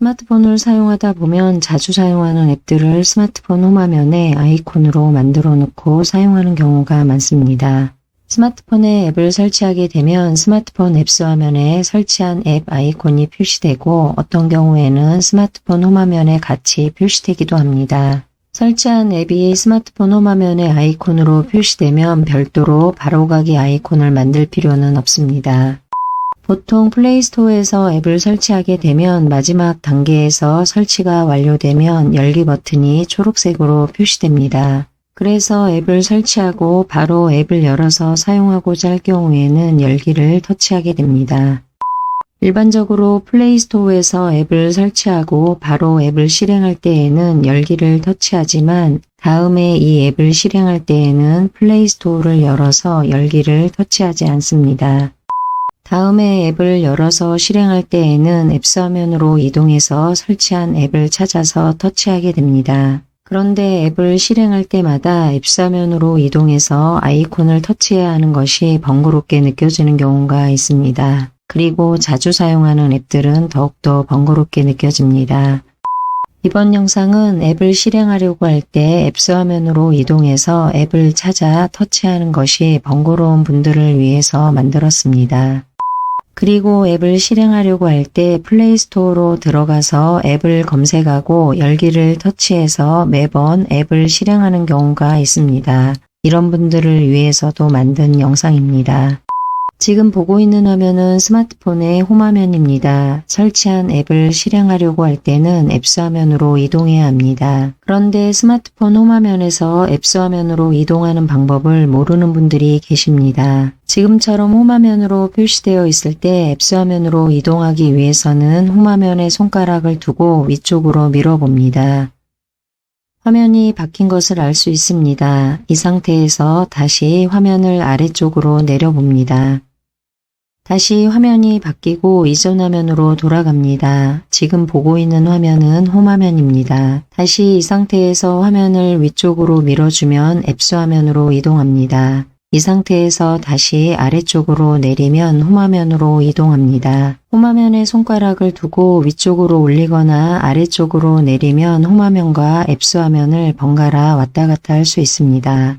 스마트폰을 사용하다 보면 자주 사용하는 앱들을 스마트폰 홈화면에 아이콘으로 만들어 놓고 사용하는 경우가 많습니다. 스마트폰에 앱을 설치하게 되면 스마트폰 앱스 화면에 설치한 앱 아이콘이 표시되고 어떤 경우에는 스마트폰 홈화면에 같이 표시되기도 합니다. 설치한 앱이 스마트폰 홈화면의 아이콘으로 표시되면 별도로 바로가기 아이콘을 만들 필요는 없습니다. 보통 플레이스토어에서 앱을 설치하게 되면 마지막 단계에서 설치가 완료되면 열기 버튼이 초록색으로 표시됩니다. 그래서 앱을 설치하고 바로 앱을 열어서 사용하고자 할 경우에는 열기를 터치하게 됩니다. 일반적으로 플레이스토어에서 앱을 설치하고 바로 앱을 실행할 때에는 열기를 터치하지만 다음에 이 앱을 실행할 때에는 플레이스토어를 열어서 열기를 터치하지 않습니다. 다음에 앱을 열어서 실행할 때에는 앱스 화면으로 이동해서 설치한 앱을 찾아서 터치하게 됩니다. 그런데 앱을 실행할 때마다 앱스 화면으로 이동해서 아이콘을 터치해야 하는 것이 번거롭게 느껴지는 경우가 있습니다. 그리고 자주 사용하는 앱들은 더욱더 번거롭게 느껴집니다. 이번 영상은 앱을 실행하려고 할 때 앱스 화면으로 이동해서 앱을 찾아 터치하는 것이 번거로운 분들을 위해서 만들었습니다. 그리고 앱을 실행하려고 할 때 플레이스토어로 들어가서 앱을 검색하고 열기를 터치해서 매번 앱을 실행하는 경우가 있습니다. 이런 분들을 위해서도 만든 영상입니다. 지금 보고 있는 화면은 스마트폰의 홈화면입니다. 설치한 앱을 실행하려고 할 때는 앱스 화면으로 이동해야 합니다. 그런데 스마트폰 홈화면에서 앱스 화면으로 이동하는 방법을 모르는 분들이 계십니다. 지금처럼 홈화면으로 표시되어 있을 때 앱스 화면으로 이동하기 위해서는 홈화면에 손가락을 두고 위쪽으로 밀어봅니다. 화면이 바뀐 것을 알 수 있습니다. 이 상태에서 다시 화면을 아래쪽으로 내려봅니다. 다시 화면이 바뀌고 이전 화면으로 돌아갑니다. 지금 보고 있는 화면은 홈화면입니다. 다시 이 상태에서 화면을 위쪽으로 밀어주면 앱스 화면으로 이동합니다. 이 상태에서 다시 아래쪽으로 내리면 홈화면으로 이동합니다. 홈화면에 손가락을 두고 위쪽으로 올리거나 아래쪽으로 내리면 홈화면과 앱스 화면을 번갈아 왔다 갔다 할 수 있습니다.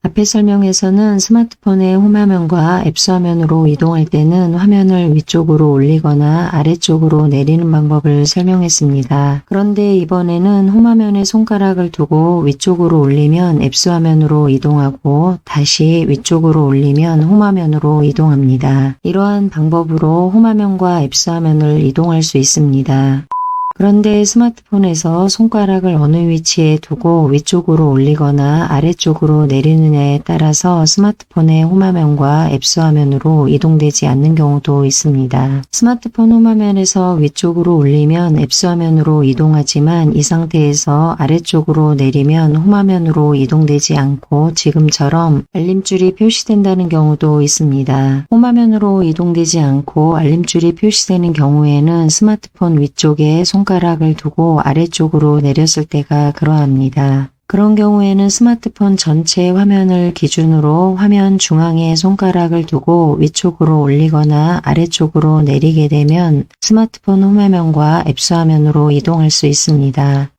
앞의 설명에서는 스마트폰의 홈화면과 앱스 화면으로 이동할 때는 화면을 위쪽으로 올리거나 아래쪽으로 내리는 방법을 설명했습니다. 그런데 이번에는 홈화면에 손가락을 두고 위쪽으로 올리면 앱스 화면으로 이동하고 다시 위쪽으로 올리면 홈화면으로 이동합니다. 이러한 방법으로 홈화면과 앱스 화면을 이동할 수 있습니다. 그런데 스마트폰에서 손가락을 어느 위치에 두고 위쪽으로 올리거나 아래쪽으로 내리느냐에 따라서 스마트폰의 홈화면과 앱스 화면으로 이동되지 않는 경우도 있습니다. 스마트폰 홈화면에서 위쪽으로 올리면 앱스 화면으로 이동하지만 이 상태에서 아래쪽으로 내리면 홈화면으로 이동되지 않고 지금처럼 알림줄이 표시된다는 경우도 있습니다. 홈화면으로 이동되지 않고 알림줄이 표시되는 경우에는 스마트폰 위쪽에 손가락을 두고 아래쪽으로 내렸을 때가 그러합니다. 그런 경우에는 스마트폰 전체 화면을 기준으로 화면 중앙에 손가락을 두고 위쪽으로 올리거나 아래쪽으로 내리게 되면 스마트폰 홈화면과 앱스 화면으로 이동할 수 있습니다.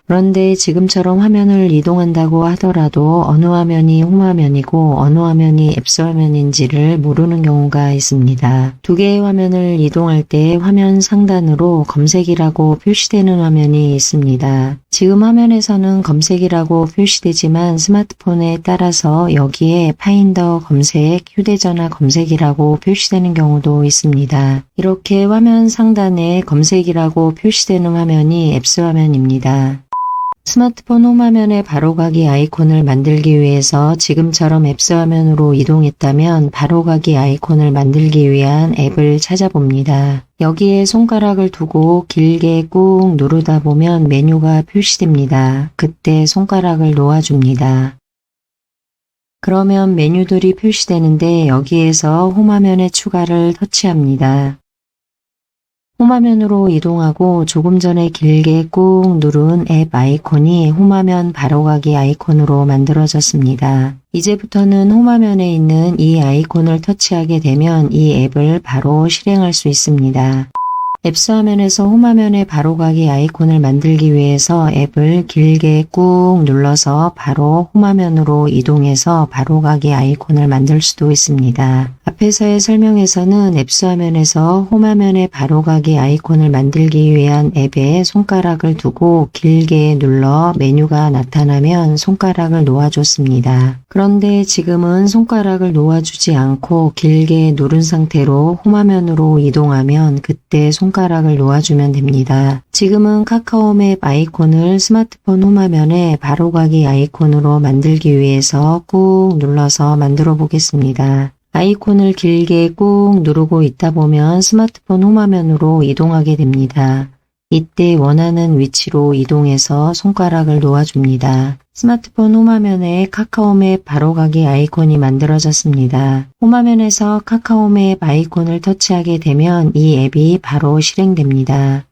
그런데 지금처럼 화면을 이동한다고 하더라도 어느 화면이 홈화면이고 어느 화면이 앱스 화면인지를 모르는 경우가 있습니다. 두 개의 화면을 이동할 때 화면 상단으로 검색이라고 표시되는 화면이 있습니다. 지금 화면에서는 검색이라고 표시되지만 스마트폰에 따라서 여기에 파인더 검색, 휴대전화 검색이라고 표시되는 경우도 있습니다. 이렇게 화면 상단에 검색이라고 표시되는 화면이 앱스 화면입니다. 스마트폰 홈화면에 바로가기 아이콘을 만들기 위해서 지금처럼 앱스 화면으로 이동했다면 바로가기 아이콘을 만들기 위한 앱을 찾아봅니다. 여기에 손가락을 두고 길게 꾹 누르다 보면 메뉴가 표시됩니다. 그때 손가락을 놓아줍니다. 그러면 메뉴들이 표시되는데 여기에서 홈화면의 추가를 터치합니다. 홈화면으로 이동하고 조금 전에 길게 꾹 누른 앱 아이콘이 홈화면 바로가기 아이콘으로 만들어졌습니다. 이제부터는 홈화면에 있는 이 아이콘을 터치하게 되면 이 앱을 바로 실행할 수 있습니다. 앱스 화면에서 홈화면에 바로가기 아이콘을 만들기 위해서 앱을 길게 꾹 눌러서 바로 홈화면으로 이동해서 바로가기 아이콘을 만들 수도 있습니다. 앞에서의 설명에서는 앱스 화면에서 홈화면에 바로가기 아이콘을 만들기 위한 앱에 손가락을 두고 길게 눌러 메뉴가 나타나면 손가락을 놓아줬습니다. 그런데 지금은 손가락을 놓아주지 않고 길게 누른 상태로 홈화면으로 이동하면 그때 손가락을 놓아주면 됩니다. 지금은 카카오맵 아이콘을 스마트폰 홈화면에 바로가기 아이콘으로 만들기 위해서 꾹 눌러서 만들어 보겠습니다. 아이콘을 길게 꾹 누르고 있다 보면 스마트폰 홈화면으로 이동하게 됩니다. 이때 원하는 위치로 이동해서 손가락을 놓아줍니다. 스마트폰 홈화면에 카카오맵 바로가기 아이콘이 만들어졌습니다. 홈화면에서 카카오맵 아이콘을 터치하게 되면 이 앱이 바로 실행됩니다.